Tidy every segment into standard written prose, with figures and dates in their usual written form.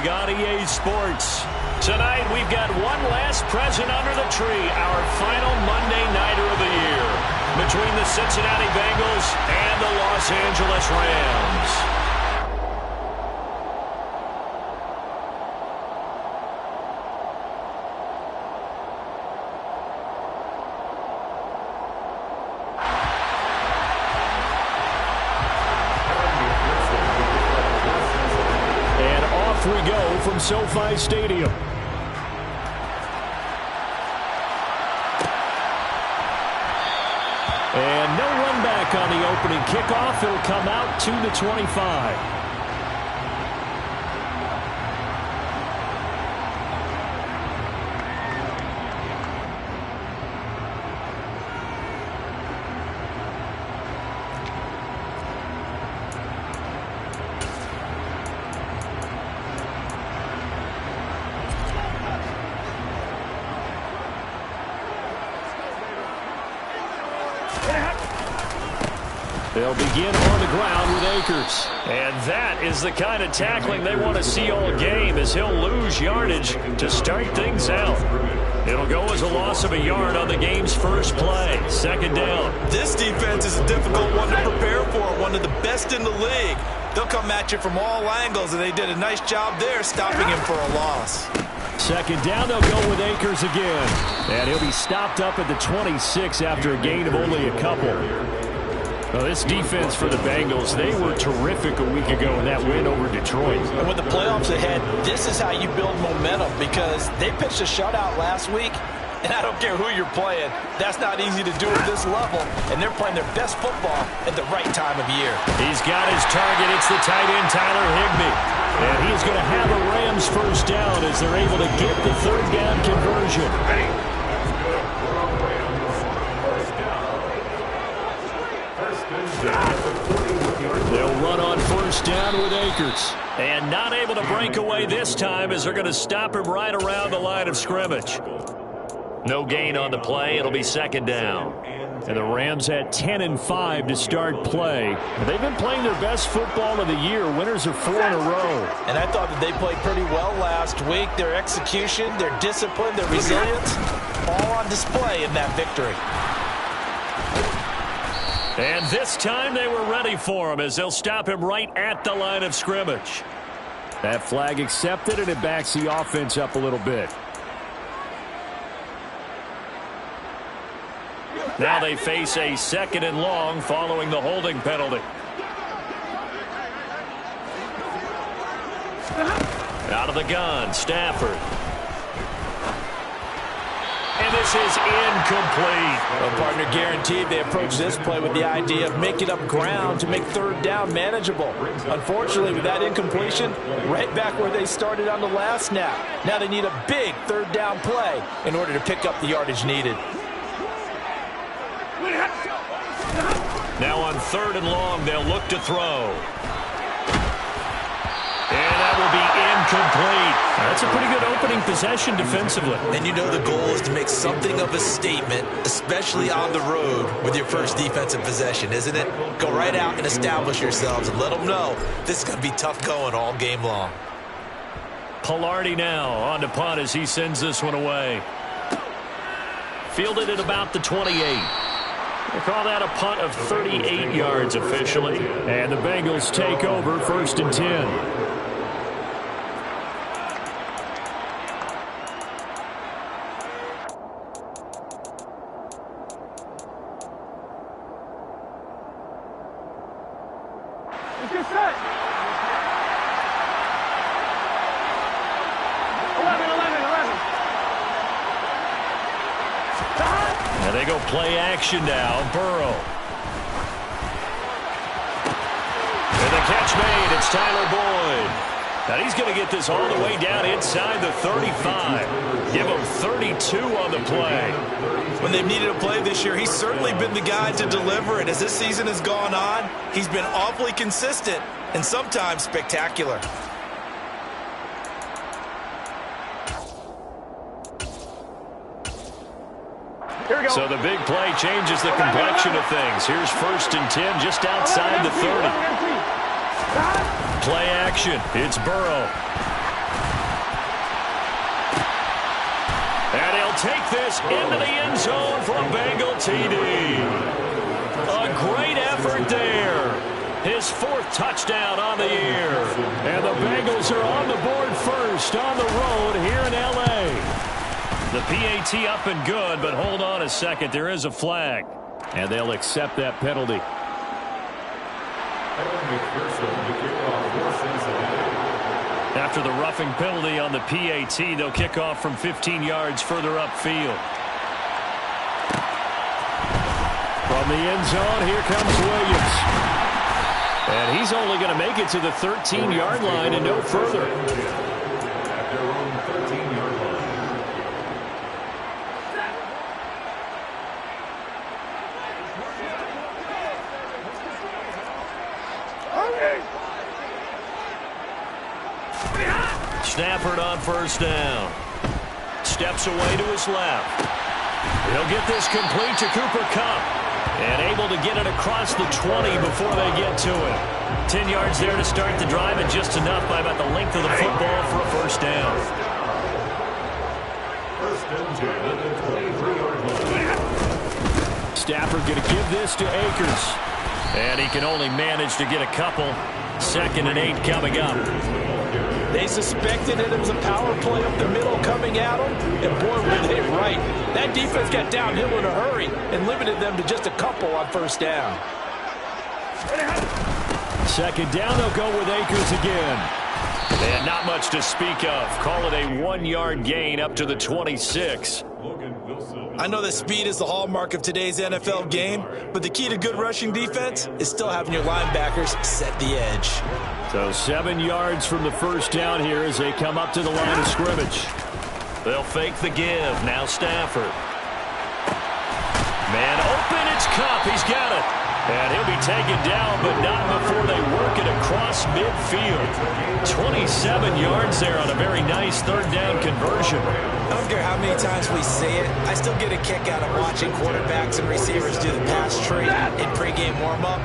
League on EA Sports. Tonight, we've got one last present under the tree, our final Monday Nighter of the year, between the Cincinnati Bengals and the Los Angeles Rams. We go from SoFi Stadium. And no run back on the opening kickoff. It'll come out to the 25. They'll begin on the ground with Akers. And that is the kind of tackling they want to see all game, as he'll lose yardage to start things out. It'll go as a loss of a yard on the game's first play. Second down. This defense is a difficult one to prepare for, one of the best in the league. They'll come at you from all angles, and they did a nice job there stopping him for a loss. Second down, they'll go with Akers again. And he'll be stopped up at the 26 after a gain of only a couple. Well, this defense for the Bengals, they were terrific a week ago in that win over Detroit. And with the playoffs ahead, this is how you build momentum, because they pitched a shutout last week, and I don't care who you're playing. That's not easy to do at this level, and they're playing their best football at the right time of year. He's got his target. It's the tight end, Tyler Higbee. And he's going to have a Rams first down as they're able to get the third down conversion. They'll run on first down with Akers. And not able to break away this time, as they're going to stop him right around the line of scrimmage. No gain on the play. It'll be second down. And the Rams had 10-5 to start play. They've been playing their best football of the year. Winners of 4 in a row. And I thought that they played pretty well last week. Their execution, their discipline, their resilience, all on display in that victory. And this time they were ready for him, as they'll stop him right at the line of scrimmage. That flag accepted, and it backs the offense up a little bit. Now they face a second and long following the holding penalty. Out of the gun, Stafford. And this is incomplete. Well, partner, guaranteed they approach this play with the idea of making up ground to make third down manageable. Unfortunately, with that incompletion, right back where they started on the last snap. Now they need a big third down play in order to pick up the yardage needed. Now on third and long, they'll look to throw. And that will be incomplete. That's a pretty good opening possession defensively. And you know the goal is to make something of a statement, especially on the road with your first defensive possession, isn't it? Go right out and establish yourselves and let them know this is going to be tough going all game long. Pilardi now on to punt as he sends this one away. Fielded at about the 28. We'll call that a punt of 38 yards officially. And the Bengals take over first and 10. Get set. 11. And they go play action now. Burrow. And the catch made. It's Tyler Boyd. Now he's going to get this all the way down inside the 35. Give him 32 on the play. When they've needed a play this year, he's certainly been the guy to deliver it. As this season has gone on, he's been awfully consistent and sometimes spectacular. Here we go. So the big play changes the complexion of things. Here's first and 10 just outside the 30. Play action. It's Burrow. take this into the end zone for a Bengal TD. A great effort there. His 4th touchdown on the year. And the Bengals are on the board first on the road here in L.A. The PAT up and good, but hold on a second. There is a flag. And they'll accept that penalty. After the roughing penalty on the PAT, they'll kick off from 15 yards further upfield. From the end zone, here comes Williams. And he's only going to make it to the 13-yard line and no further. Stafford on first down. Steps away to his left. He'll get this complete to Cooper Kupp. And able to get it across the 20 before they get to it. 10 yards there to start the drive, and just enough by about the length of the football for a first down. Stafford going to give this to Akers. And he can only manage to get a couple. 2nd and 8 coming up. They suspected it was a power play up the middle coming at them, and boy, were they right. That defense got downhill in a hurry and limited them to just a couple on first down. 2nd down, they'll go with Akers again. And not much to speak of. Call it a 1-yard gain up to the 26. I know that speed is the hallmark of today's NFL game, but the key to good rushing defense is still having your linebackers set the edge. So 7 yards from the first down here as they come up to the line of scrimmage. They'll fake the give. Now Stafford. Man open, it's Kupp. He's got it. And he'll be taken down, but not before they work it across midfield. 27 yards there on a very nice 3rd down conversion. I don't care how many times we say it, I still get a kick out of watching quarterbacks and receivers do the pass tree in pregame warm-up.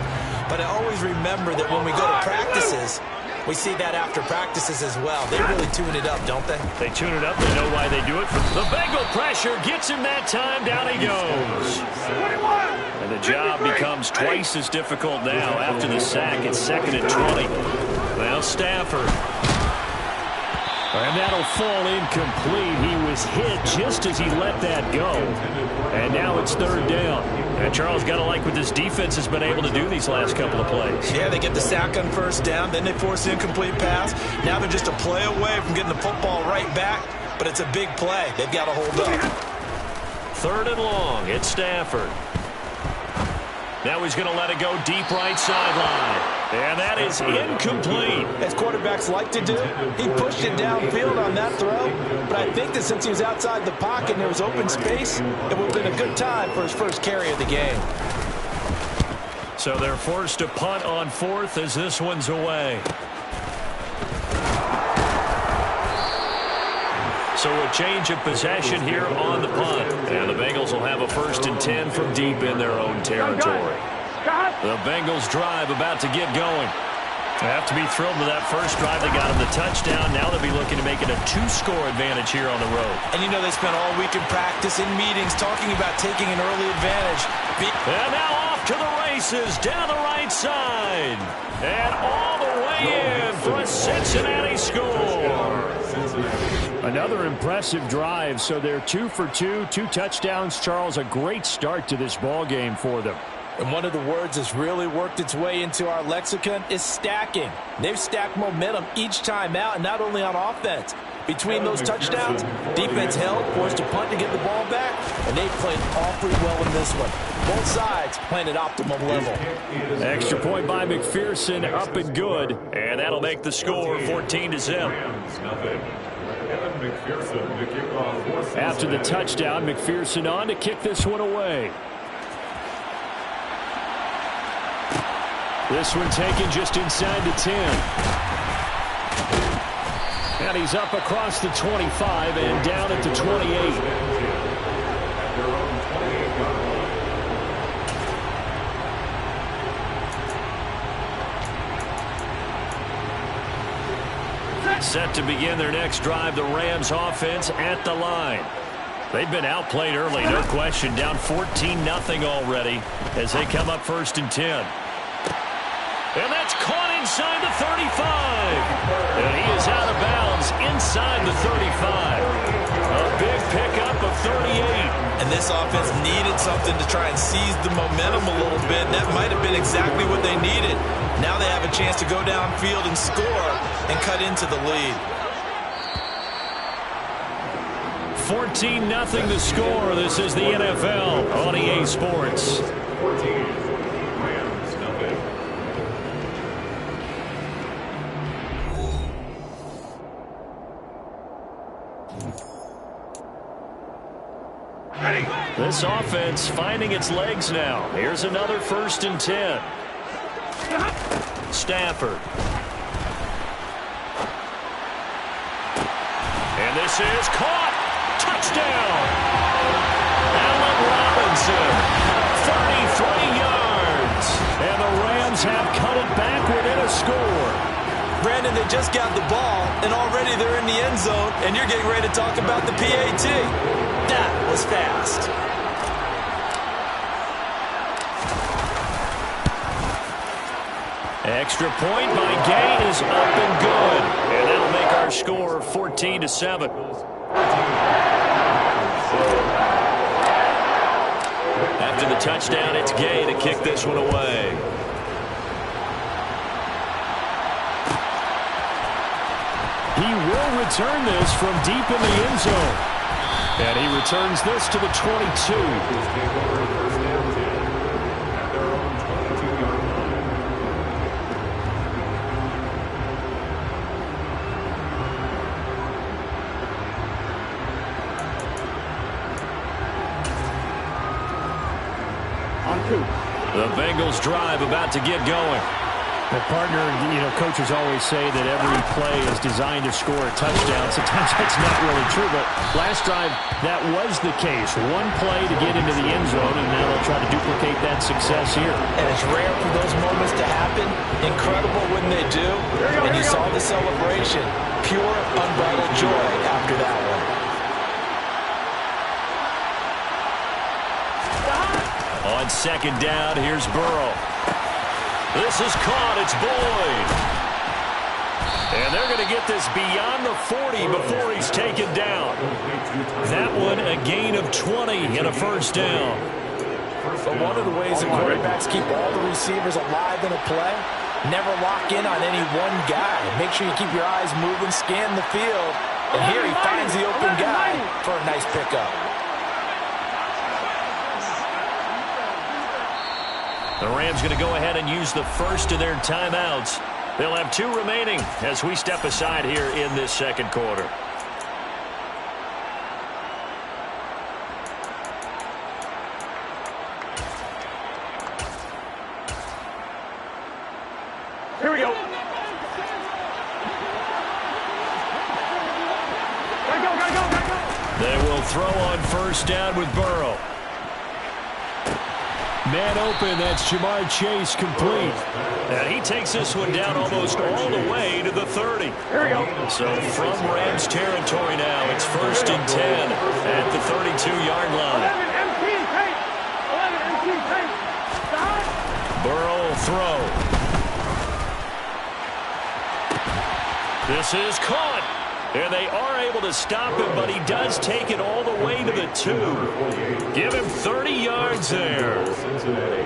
But I always remember that when we go to practices, we see that after practices as well. They really tune it up, don't they? They tune it up. They know why they do it. The Bengal pressure gets him that time. Down he goes. And the job becomes twice as difficult now after the sack. It's 2nd and 20. Now Stafford. And that'll fall incomplete. He was hit just as he let that go. And now it's 3rd down. And Charles, got to like what this defense has been able to do these last couple of plays. Yeah, they get the sack on first down, then they force the incomplete pass. Now they're just a play away from getting the football right back, but it's a big play. They've got to hold up. 3rd and long. It's Stafford. Now he's going to let it go deep right sideline. And that is incomplete. As quarterbacks like to do, he pushed it downfield on that throw. But I think that since he was outside the pocket and there was open space, it would have been a good time for his first carry of the game. So they're forced to punt on 4th as this one's away. So a change of possession here on the punt. And the Bengals will have a 1st and 10 from deep in their own territory. The Bengals drive about to get going. They have to be thrilled with that first drive. They got them the touchdown. Now they'll be looking to make it a 2-score advantage here on the road. And you know they spent all week in practice, in meetings, talking about taking an early advantage. And now off to the races down the right side. And all the way in for a Cincinnati score. Another impressive drive. So they're 2 for 2, 2 touchdowns. Charles, a great start to this ball game for them. And one of the words that's really worked its way into our lexicon is stacking. They've stacked momentum each time out, and not only on offense. Between those touchdowns, defense held, forced a punt to get the ball back, and they played awfully well in this one. Both sides playing at optimum level. Extra point by McPherson, up and good, and that'll make the score 14-0. After the touchdown, McPherson on to kick this one away. This one taken just inside the 10. And he's up across the 25 and down at the 28. Set to begin their next drive, the Rams offense at the line. They've been outplayed early, no question. Down 14-0 already as they come up 1st and 10. And that's caught inside the 35. And he is out of bounds inside the 35. A big pickup of 38. And this offense needed something to try and seize the momentum a little bit. And that might have been exactly what they needed. Now they have a chance to go downfield and score and cut into the lead. 14-0 the score. This is the NFL on EA Sports. This offense finding its legs now. Here's another 1st and 10. Stafford. And this is caught. Touchdown. Allen Robinson. 33 yards. And the Rams have cut it back within a score. Brandon, they just got the ball, and already they're in the end zone, and you're getting ready to talk about the PAT. That was fast. Extra point by Gay is up and good. And that'll make our score 14-7. After the touchdown, it's Gay to kick this one away. He will return this from deep in the end zone. And he returns this to the 22. The Bengals drive about to get going. The partner, coaches always say that every play is designed to score a touchdown. Sometimes that's not really true, but last drive, that was the case. One play to get into the end zone, and now they'll try to duplicate that success here. And it's rare for those moments to happen. Incredible when they do. And you saw the celebration. Pure, unbridled joy after that one. On 2nd down, here's Burrow. This is caught. It's Boyd. And they're going to get this beyond the 40 before he's taken down. That one a gain of 20 and a 1st down. But one of the ways that quarterbacks keep all the receivers alive in a play, never lock in on any one guy. Make sure you keep your eyes moving, scan the field. And here he finds the open guy for a nice pickup. The Rams going to go ahead and use the first of their timeouts. They'll have 2 remaining as we step aside here in this 2nd quarter. Here we go. Gotta go. They will throw on 1st down with Burrow. Man open, that's Jamar Chase complete. And he takes this one down almost all the way to the 30. Here we go. So from Rams territory now, it's 1st and 10 at the 32-yard line. 11 empty tape. Burrow will throw. This is caught. And they are able to stop him, but he does take it all the way to the 2. Give him 30 yards there.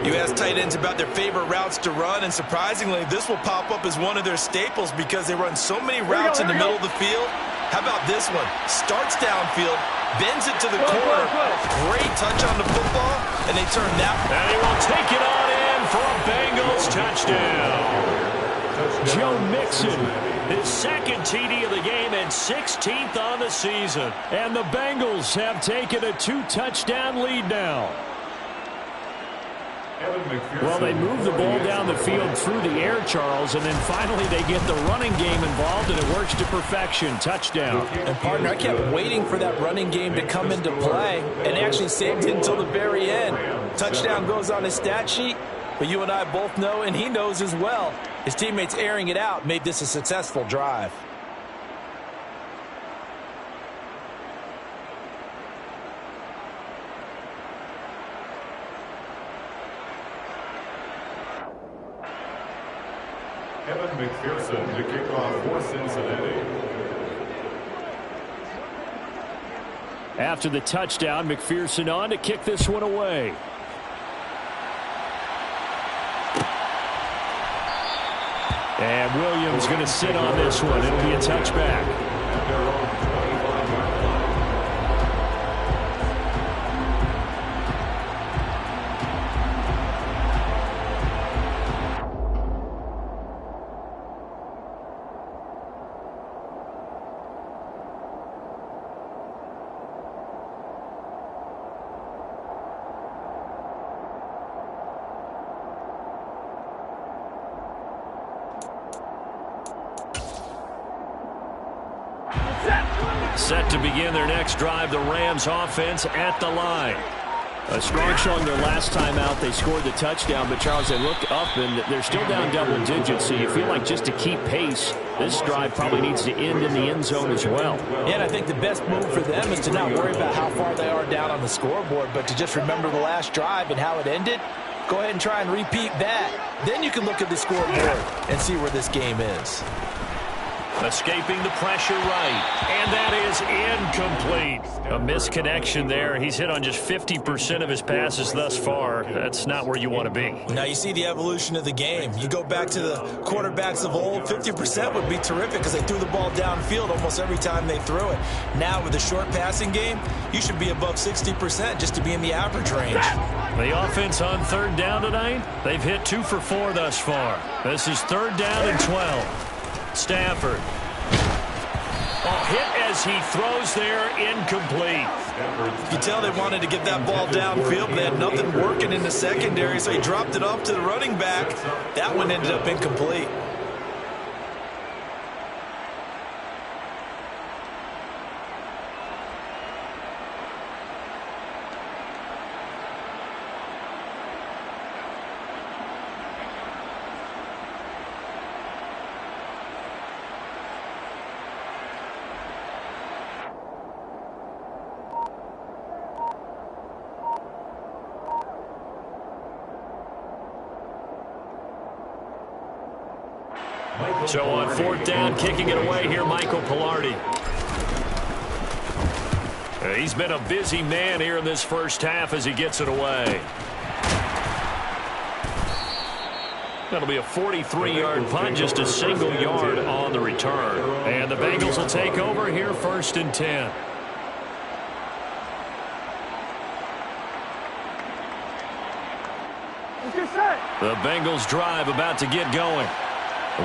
You ask tight ends about their favorite routes to run, and surprisingly, this will pop up as one of their staples because they run so many routes in the middle of the field. How about this one? Starts downfield, bends it to the corner. Great touch on the football, and they turn that. And he will take it on in for a Bengals touchdown. Joe Mixon. His 2nd TD of the game and 16th on the season. And the Bengals have taken a 2-touchdown lead now. Well, they move the ball down the field through the air, Charles, and then finally they get the running game involved, and it works to perfection. Touchdown. And, partner, I kept waiting for that running game to come into play and actually saved it until the very end. Touchdown goes on his stat sheet, but you and I both know, and he knows as well, his teammates airing it out made this a successful drive. McPherson to kick off for Cincinnati. After the touchdown, McPherson on to kick this one away. And Williams going to sit on this one. It'll be a touchback. Set to begin their next drive, the Rams offense at the line. A strong showing their last time out. They scored the touchdown, but Charles, they look up and they're still down double digits, so you feel like just to keep pace, this drive probably needs to end in the end zone as well. Yeah, and I think the best move for them is to not worry about how far they are down on the scoreboard, but to just remember the last drive and how it ended. Go ahead and try and repeat that. Then you can look at the scoreboard and see where this game is. Escaping the pressure right, and that is incomplete. A misconnection there. He's hit on just 50% of his passes thus far. That's not where you want to be. Now you see the evolution of the game. You go back to the quarterbacks of old, 50% would be terrific because they threw the ball downfield almost every time they threw it. Now with a short passing game, you should be above 60% just to be in the average range. The offense on third down tonight, they've hit 2 for 4 thus far. This is third down and 12. Stafford. Oh, hit as he throws there, incomplete. You can tell they wanted to get that ball downfield, but they had nothing working in the secondary, so he dropped it off to the running back. That one ended up incomplete. So on fourth down, kicking it away here, Michael Pilardi. He's been a busy man here in this first half as he gets it away. That'll be a 43-yard punt, just a single yard on the return. And the Bengals will take over here first and 10. The Bengals drive about to get going.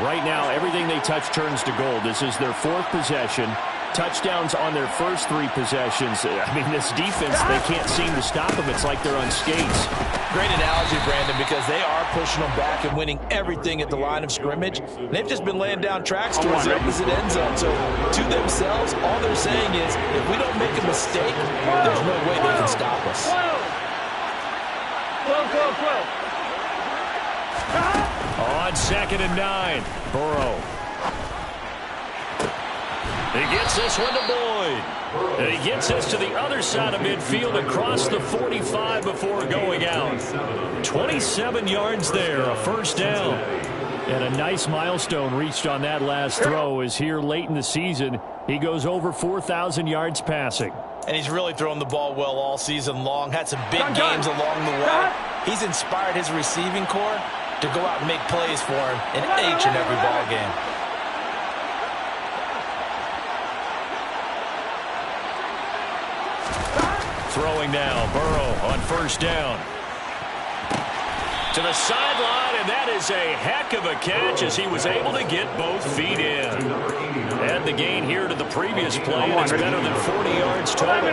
Right now, everything they touch turns to gold. This is their 4th possession. Touchdowns on their first 3 possessions. I mean, this defense, they can't seem to stop them. It's like they're on skates. Great analogy, Brandon, because they are pushing them back and winning everything at the line of scrimmage. They've just been laying down tracks towards the opposite end zone. So to themselves, all they're saying is, if we don't make a mistake, there's no way they can stop us. 12. On 2nd and 9, Burrow. He gets this one to Boyd. And he gets this to the other side of midfield across the 45 before going out. 27 yards there, a first down. And a nice milestone reached on that last throw is here late in the season. He goes over 4,000 yards passing. And he's really thrown the ball well all season long. Had some big games along the way. He's inspired his receiving corps to go out and make plays for him in each and every ball game. Throwing now, Burrow on first down. To the sideline, and that is a heck of a catch as he was able to get both feet in. Add the gain here to the previous play, and it's better than 40 yards total.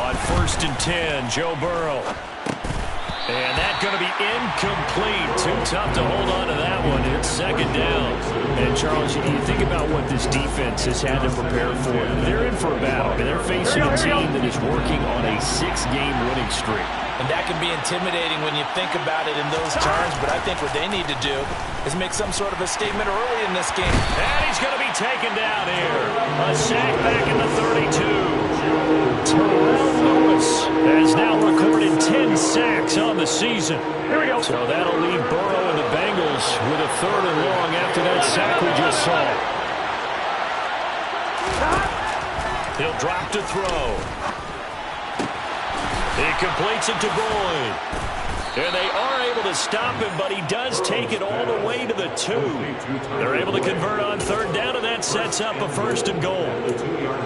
On first and 10, Joe Burrow. And that's going to be incomplete. Too tough to hold on to that one. It's second down. And, Charles, you think about what this defense has had to prepare for. They're in for a battle. I mean, they're facing a team that is working on a 6-game winning streak. And that can be intimidating when you think about it in those terms, but I think what they need to do is make some sort of a statement early in this game. And he's going to be taken down here. A sack back in the 32. Terrell Lewis has now recorded 10 sacks on the season. Here we go. So that'll leave Burrow and the Bengals with a 3rd and long after that sack we just saw. He'll drop to throw. He completes it to Boyd. And they are able to stop him, but he does take it all the way to the 2. They're able to convert on 3rd down, and that sets up a 1st and goal.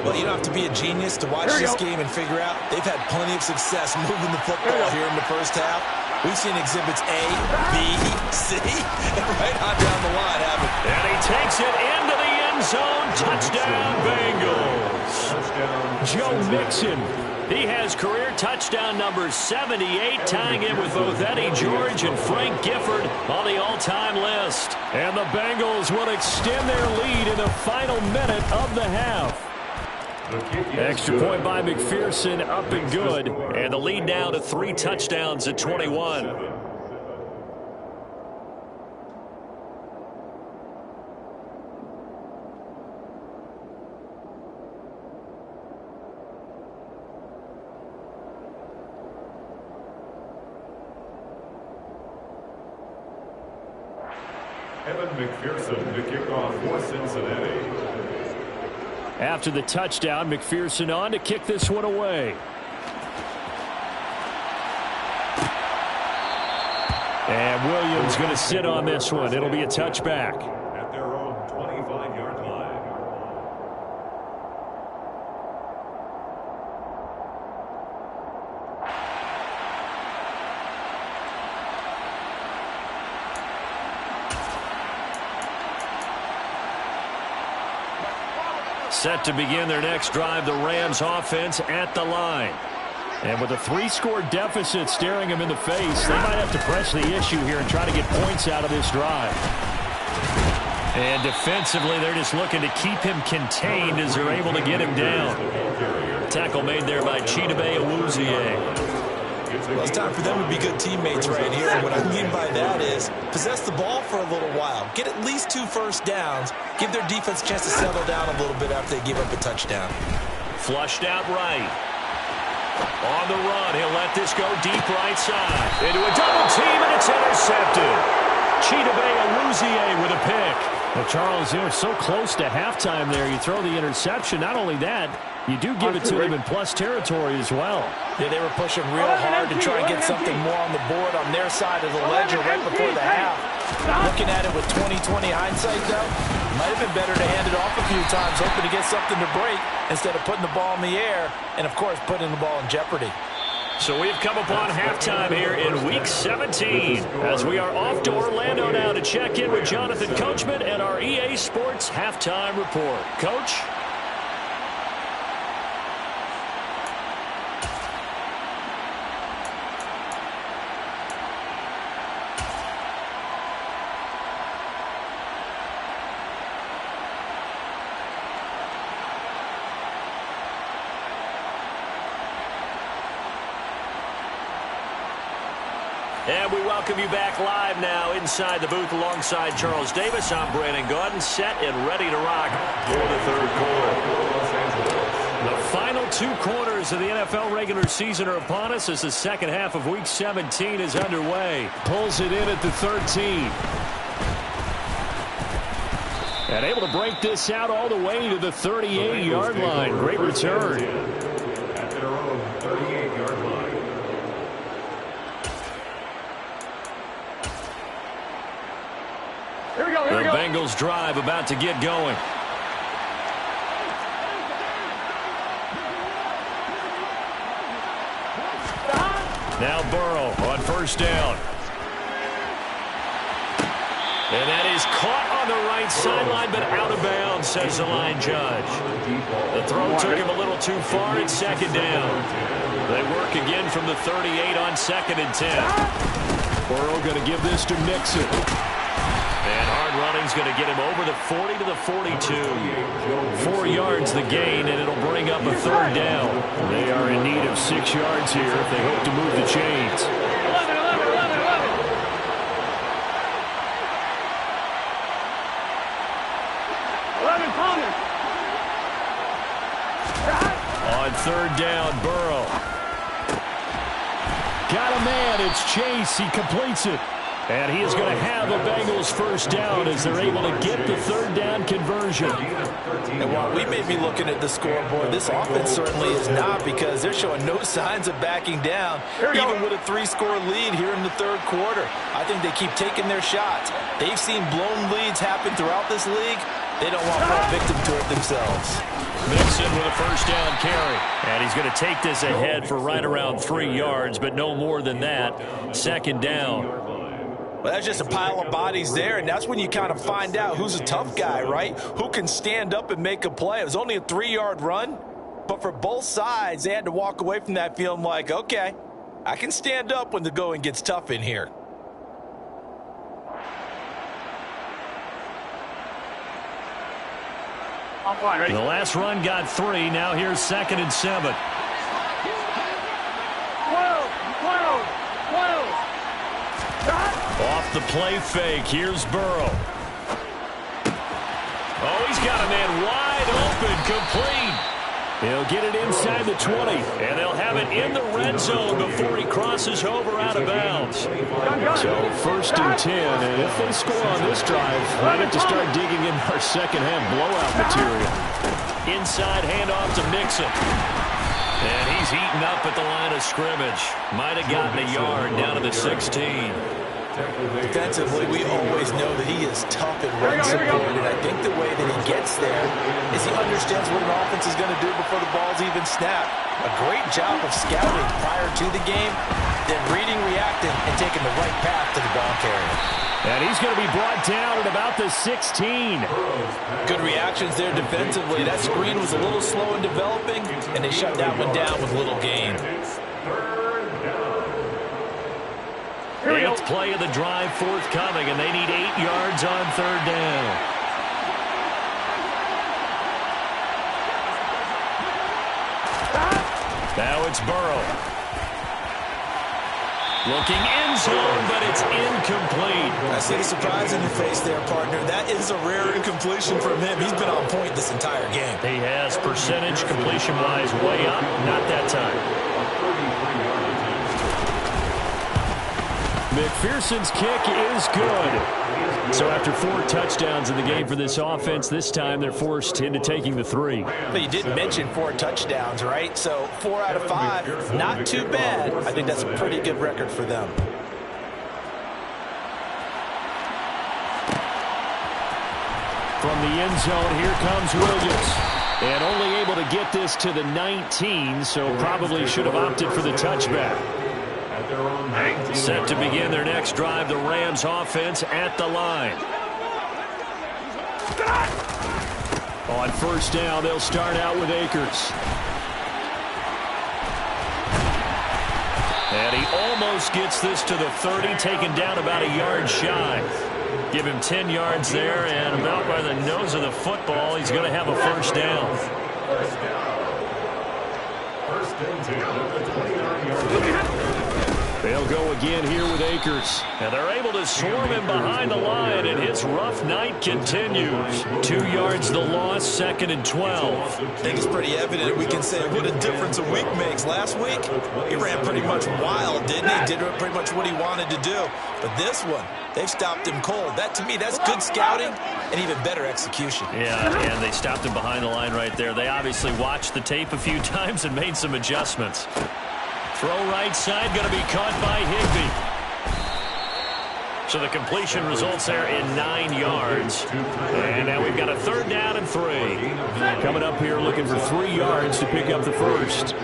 Well, you don't have to be a genius to watch this game and figure out they've had plenty of success moving the football here in the first half. We've seen exhibits A, B, C, and right on down the line, haven't we? And he takes it into the end zone. Touchdown, Bengals. Joe Mixon. He has career touchdown number 78, tying him with both Eddie George and Frank Gifford on the all-time list. And the Bengals will extend their lead in the final minute of the half. Extra point by McPherson, up and good. And the lead now to 3 touchdowns at 21. McPherson to kick off for Cincinnati. After the touchdown, McPherson on to kick this one away. And Williams going to sit on this one. It'll be a touchback. At their own 25-yard line. Set to begin their next drive, the Rams offense at the line. And with a 3-score deficit staring them in the face, they might have to press the issue here and try to get points out of this drive. And defensively, they're just looking to keep him contained as they're able to get him down. Tackle made there by Chidobe Awuzie. Well, it's time for them to be good teammates right here. And what I mean by that is possess the ball for a little while. Get at least 2 first downs. Give their defense a chance to settle down a little bit after they give up a touchdown. Flushed out right. On the run, he'll let this go deep right side. Into a double team, and it's intercepted. Chidobe Awuzie with a pick. Well, Charles, they were so close to halftime there. You throw the interception. Not only that, you do give it to them in plus territory as well. Yeah, they were pushing real hard to try and get something more on the board on their side of the ledger right before the half. Looking at it with 20/20 hindsight, though, might have been better to hand it off a few times, hoping to get something to break instead of putting the ball in the air and, of course, putting the ball in jeopardy. So we've come upon halftime here in Week 17 as we are off to Orlando now to check in with Jonathan Coachman and our EA Sports Halftime Report. Coach? And we welcome you back live now inside the booth alongside Charles Davis. I'm Brandon Gaudin, set and ready to rock for the 3rd quarter. The final 2 quarters of the NFL regular season are upon us as the second half of Week 17 is underway. Pulls it in at the 13. And able to break this out all the way to the 38-yard line. Great return. At their own 38-yard line. The Bengals drive about to get going. Now Burrow on 1st down. And that is caught on the right sideline, but out of bounds, says the line judge. The throw took him a little too far at 2nd down. They work again from the 38 on 2nd and 10. Burrow going to give this to Mixon. And hard running's going to get him over the 40 to the 42. 4 yards the gain, and it'll bring up a 3rd down. They are in need of 6 yards here if they hope to move the chains. 11, Palmer. On on third down, Burrow. Got a man. It's Chase. He completes it. And he is going to have a Bengals first down as they're able to get the third down conversion. And while we may be looking at the scoreboard, this offense certainly is not, because they're showing no signs of backing down, even with a 3-score lead here in the third quarter. I think they keep taking their shots. They've seen blown leads happen throughout this league. They don't want to fall victim to it themselves. Mixon with a first down carry. And he's going to take this ahead for right around 3 yards, but no more than that. Second down. Well, that's just a pile of bodies there, and that's when you kind of find out who's a tough guy, right? Who can stand up and make a play. It was only a 3-yard run, but for both sides, they had to walk away from that feeling like, okay, I can stand up when the going gets tough in here. I'm fine, ready? The last run got 3. Now here's 2nd and 7. 12, 12, 12. Off the play fake. Here's Burrow. Oh, he's got a man wide open, complete. He'll get it inside the 20. And they'll have it in the red zone before he crosses over out of bounds. So 1st and 10, and if they score on this drive, might have to start digging in our second-half blowout material. Inside handoff to Mixon. And he's heating up at the line of scrimmage. Might have gotten a yard down to the 16. Defensively, we always know that he is tough and run support, and I think the way that he gets there is he understands what an offense is going to do before the ball's even snapped. A great job of scouting prior to the game, then reading, reacting, and taking the right path to the ball carrier. And he's going to be brought down at about the 16. Good reactions there defensively. That screen was a little slow in developing, and they shut that one down with little gain. 8th play of the drive forthcoming, and they need 8 yards on third down. Now it's Burrow. Looking end zone, but it's incomplete. I see the surprise in your face there, partner. That is a rare incompletion from him. He's been on point this entire game. He has percentage completion-wise way up. Not that time. McPherson's kick is good. So after 4 touchdowns in the game for this offense, this time they're forced into taking the 3. But you did mention 4 touchdowns, right? So 4 out of 5, not too bad. I think that's a pretty good record for them. From the end zone, here comes Williams. And only able to get this to the 19, so probably should have opted for the touchback. Set to begin their next drive, the Rams offense at the line. On first down, they'll start out with Akers. And he almost gets this to the 30, taken down about a yard shy. Give him 10 yards there, and about by the nose of the football, he's going to have a first down. First and 10 at the 29-yard. They'll go again here with Akers. And they're able to swarm him behind the line, and his rough night continues. 2 yards the loss, 2nd and 12. I think it's pretty evident we can say what a difference a week makes. Last week, he ran pretty much wild, didn't he? Did pretty much what he wanted to do. But this one, they've stopped him cold. That, to me, that's good scouting and even better execution. Yeah, and they stopped him behind the line right there. They obviously watched the tape a few times and made some adjustments. Throw right side, going to be caught by Higbee. So the completion results there in 9 yards. And now we've got a third down and 3. Coming up here looking for 3 yards to pick up the first.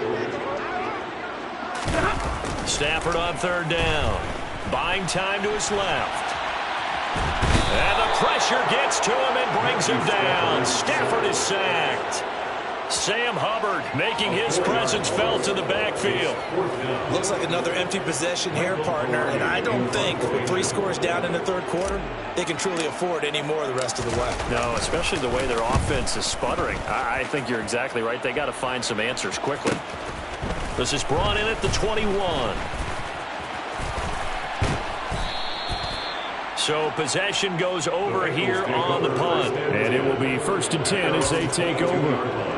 Stafford on third down. Buying time to his left. And the pressure gets to him and brings him down. Stafford is sacked. Sam Hubbard making his presence felt in the backfield. Looks like another empty possession here, partner, and I don't think with 3 scores down in the third quarter, they can truly afford any more the rest of the way. No, especially the way their offense is sputtering. I think you're exactly right. They got to find some answers quickly. This is brought in at the 21. So possession goes over here on the punt. And it will be 1st and 10 as they take over.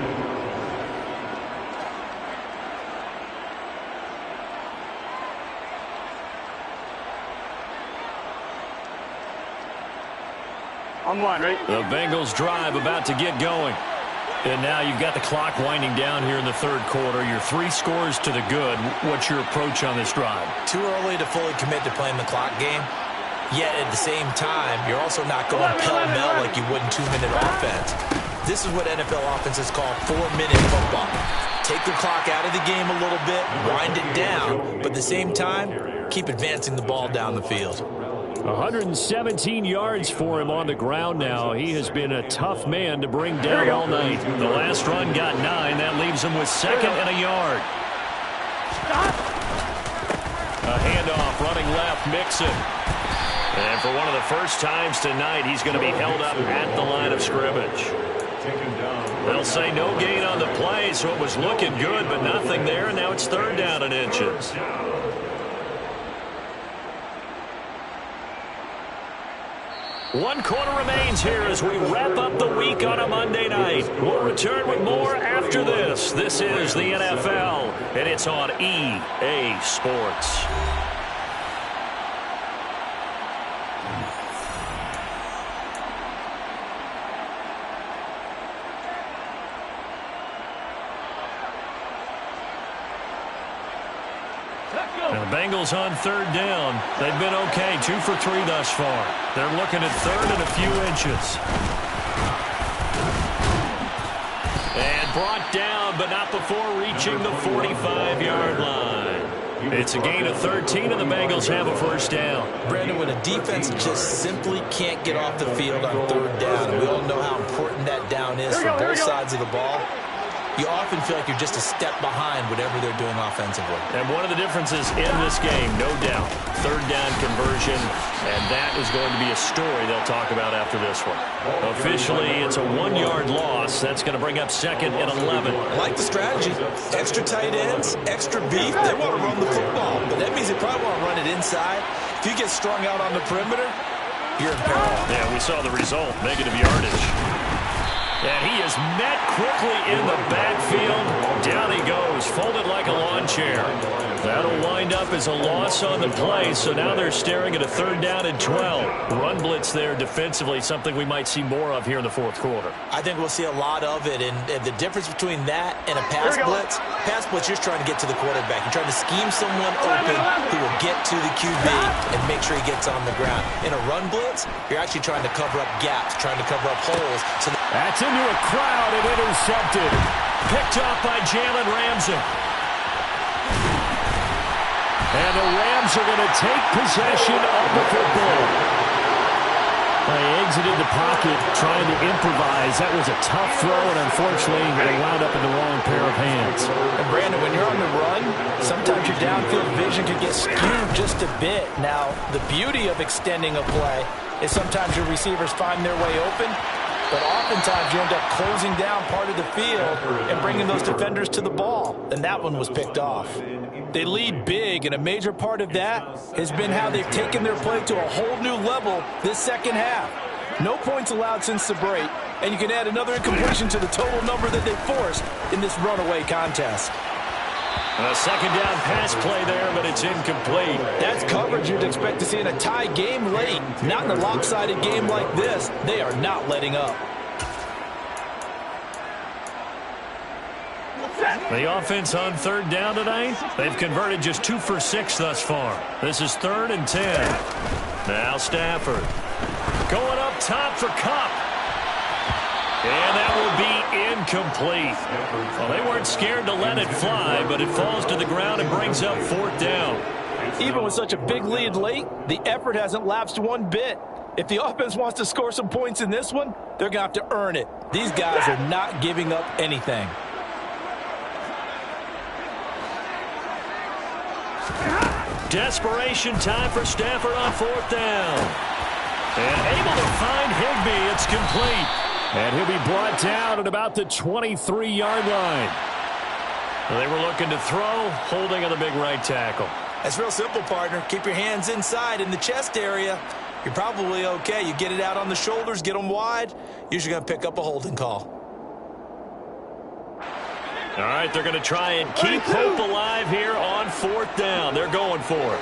On one, ready? The Bengals drive about to get going. And now you've got the clock winding down here in the third quarter. You're 3 scores to the good. What's your approach on this drive? Too early to fully commit to playing the clock game. Yet at the same time, you're also not going pell-mell like you would in 2-minute offense. This is what NFL offenses call 4-minute football. Take the clock out of the game a little bit, wind it down, but at the same time, keep advancing the ball down the field. 117 yards for him on the ground now. He has been a tough man to bring down all night. The last run got 9. That leaves him with 2nd and a yard. A handoff, running left, Mixon. And for one of the first times tonight, he's going to be held up at the line of scrimmage. They'll say no gain on the play, so it was looking good, but nothing there, and now it's 3rd down and inches. One quarter remains here as we wrap up the week on a Monday night. We'll return with more after this. This is the NFL, and it's on EA Sports. And the Bengals on 3rd down. They've been okay, 2 for 3 thus far. They're looking at 3rd and a few inches. And brought down, but not before reaching the 45-yard line. It's a gain of 13, and the Bengals have a 1st down. Brandon, when a defense just simply can't get off the field on 3rd down, and we all know how important that down is for both sides of the ball, you often feel like you're just a step behind whatever they're doing offensively. And one of the differences in this game, no doubt, 3rd down conversion, and that is going to be a story they'll talk about after this one. Officially, it's a 1-yard loss. That's going to bring up 2nd and 11. I like the strategy. Extra tight ends, extra beef. They want to run the football, but that means they probably want to run it inside. If you get strung out on the perimeter, you're in peril. Yeah, we saw the result, negative yardage. And he is met quickly in the backfield. Down he goes, folded like a lawn chair. That'll wind up as a loss on the play, so now they're staring at a 3rd down and 12. Run blitz there defensively, something we might see more of here in the 4th quarter. I think we'll see a lot of it, and the difference between that and a pass blitz, you're just trying to get to the quarterback. You're trying to scheme someone open who will get to the QB and make sure he gets on the ground. In a run blitz, you're actually trying to cover up gaps, trying to cover up holes. So that's into a crowd and intercepted. Picked off by Jalen Ramsey. And the Rams are going to take possession of the football. They exited the pocket trying to improvise. That was a tough throw, and unfortunately, they wound up in the wrong pair of hands. And Brandon, when you're on the run, sometimes your downfield vision can get skewed just a bit. Now, the beauty of extending a play is sometimes your receivers find their way open, but oftentimes you end up closing down part of the field and bringing those defenders to the ball. And that one was picked off. They lead big, and a major part of that has been how they've taken their play to a whole new level this 2nd half. No points allowed since the break, and you can add another incompletion to the total number that they forced in this runaway contest. A 2nd down pass play there, but it's incomplete. That's coverage you'd expect to see in a tie game late. Not in a lopsided game like this. They are not letting up. The offense on 3rd down tonight, they've converted just 2 for 6 thus far. This is 3rd and 10. Now Stafford going up top for Kupp. And that will be incomplete. Well, they weren't scared to let it fly, but it falls to the ground and brings up 4th down. Even with such a big lead late, the effort hasn't lapsed one bit. If the offense wants to score some points in this one, they're going to have to earn it. These guys are not giving up anything. Desperation time for Stafford on 4th down. And able to find Higbee. It's complete. And he'll be brought down at about the 23-yard line. They were looking to throw, holding on the big right tackle. That's real simple, partner. Keep your hands inside in the chest area. You're probably okay. You get it out on the shoulders, get them wide. Usually going to pick up a holding call. All right, they're going to try and keep hope alive here on 4th down. They're going for it.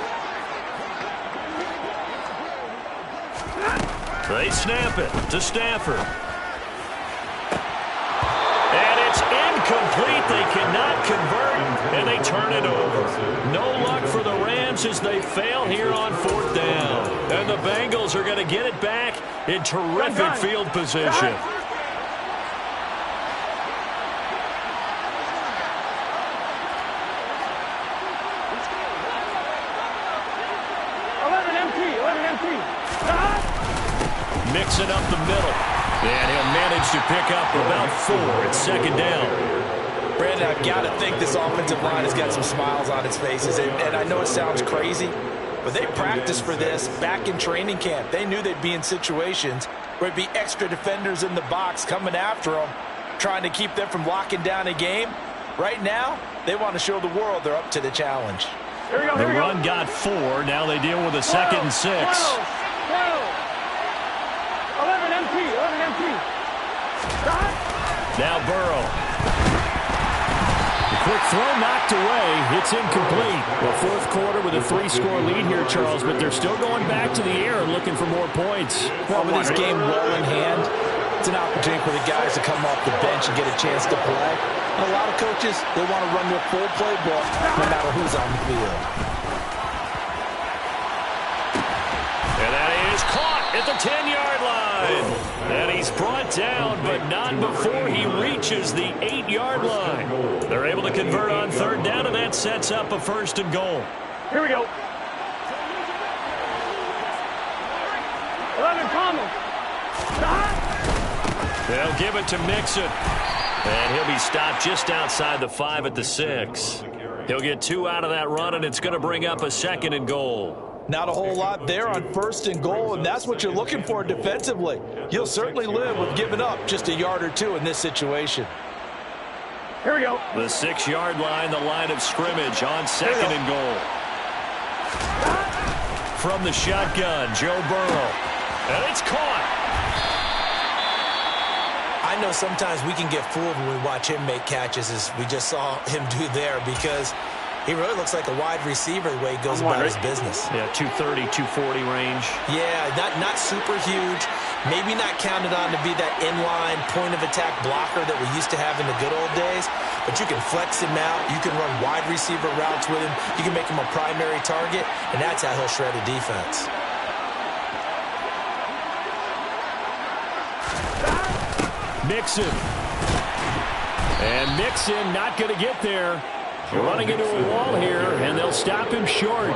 They snap it to Stafford. And it's incomplete. They cannot convert, and they turn it over. No luck for the Rams as they fail here on 4th down. And the Bengals are going to get it back in terrific field position. Mixing up the middle. And he'll manage to pick up about 4 at 2nd down. Brandon, I've got to think this offensive line has got some smiles on its faces. And I know it sounds crazy, but they practiced for this back in training camp. They knew they'd be in situations where it'd be extra defenders in the box coming after them, trying to keep them from locking down a game. Right now, they want to show the world they're up to the challenge. The run got 4. Now they deal with a 2nd and 6. 11 MT. Now Burrow. The quick throw knocked away. It's incomplete. Well, 4th quarter with a 3-score lead here, Charles, but they're still going back to the air and looking for more points. Well, with this game well in hand, it's an opportunity for the guys to come off the bench and get a chance to play. And a lot of coaches, they want to run their full playbook no matter who's on the field. And that is caught at the 10-yard line. And he's brought down, but not before he reaches the 8-yard line. They're able to convert on 3rd down, and that sets up a 1st and goal. Here we go. 11 Thomas. They'll give it to Mixon. And he'll be stopped just outside the 5 at the 6. He'll get 2 out of that run, and it's going to bring up a 2nd and goal. Not a whole lot there on 1st and goal, and that's what you're looking for defensively. You'll certainly live with giving up just a yard or 2 in this situation. Here we go. The 6-yard line, the line of scrimmage on 2nd and goal. From the shotgun, Joe Burrow. And it's caught. I know sometimes we can get fooled when we watch him make catches, as we just saw him do there, because he really looks like a wide receiver the way he goes about his business. Yeah, 230, 240 range. Yeah, not super huge. Maybe not counted on to be that inline point-of-attack blocker that we used to have in the good old days. But you can flex him out. You can run wide receiver routes with him. You can make him a primary target, and that's how he'll shred a defense. Mixon. And Mixon not going to get there. Running into a wall here, and they'll stop him short.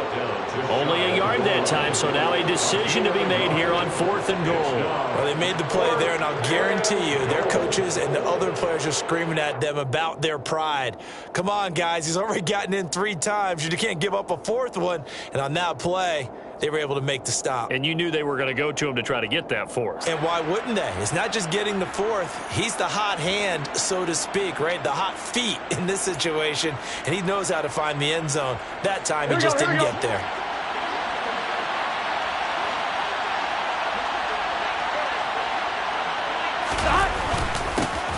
Only a yard that time, so now a decision to be made here on 4th and goal. Well, they made the play there, and I'll guarantee you their coaches and the other players are screaming at them about their pride. Come on, guys. He's already gotten in 3 times. You can't give up a 4th one. And on that play, they were able to make the stop. And you knew they were going to go to him to try to get that 4th. And why wouldn't they? It's not just getting the 4th. He's the hot hand, so to speak, right? The hot feet in this situation. And he knows how to find the end zone. That time he just didn't get there.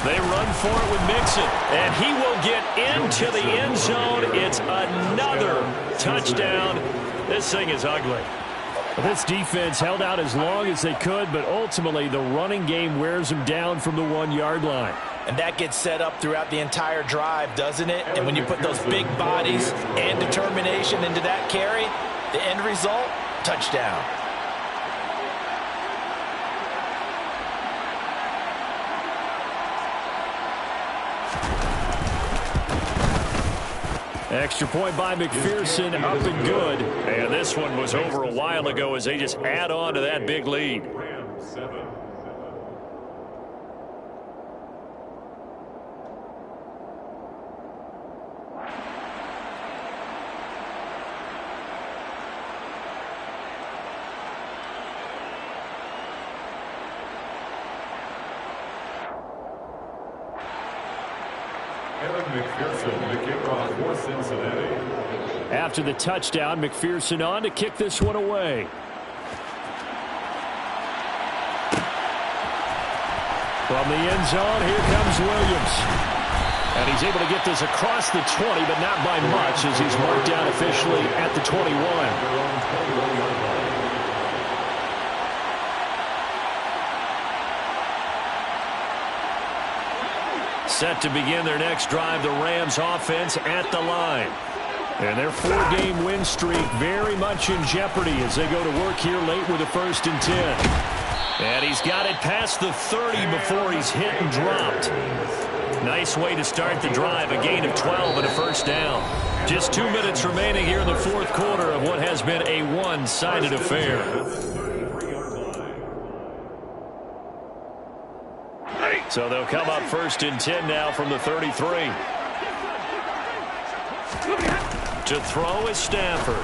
They run for it with Mixon, and he will get into the end zone. It's another touchdown. This thing is ugly. This defense held out as long as they could, but ultimately the running game wears them down from the 1-yard line. And that gets set up throughout the entire drive, doesn't it? And when you put those big bodies and determination into that carry, the end result, touchdown. Extra point by McPherson, up and good. And this one was over a while ago as they just add on to that big lead. After the touchdown, McPherson on to kick this one away. From the end zone, here comes Williams. And he's able to get this across the 20, but not by much as he's marked down officially at the 21. Set to begin their next drive, the Rams offense at the line. And their 4-game win streak very much in jeopardy as they go to work here late with a 1st and 10. And he's got it past the 30 before he's hit and dropped. Nice way to start the drive, a gain of 12 and a 1st down. Just 2 minutes remaining here in the 4th quarter of what has been a one-sided affair. So they'll come up 1st and 10 now from the 33. To throw is Stafford.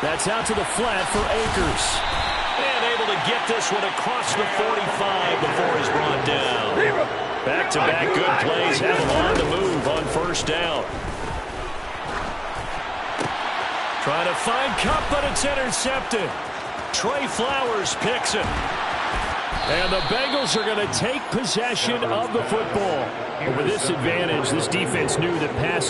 That's out to the flat for Akers. And able to get this one across the 45 before he's brought down. Back-to-back good plays have him on the move on 1st down. Trying to find Cup, but it's intercepted. Trey Flowers picks it. And the Bengals are going to take possession of the football. But with this advantage, this defense knew that pass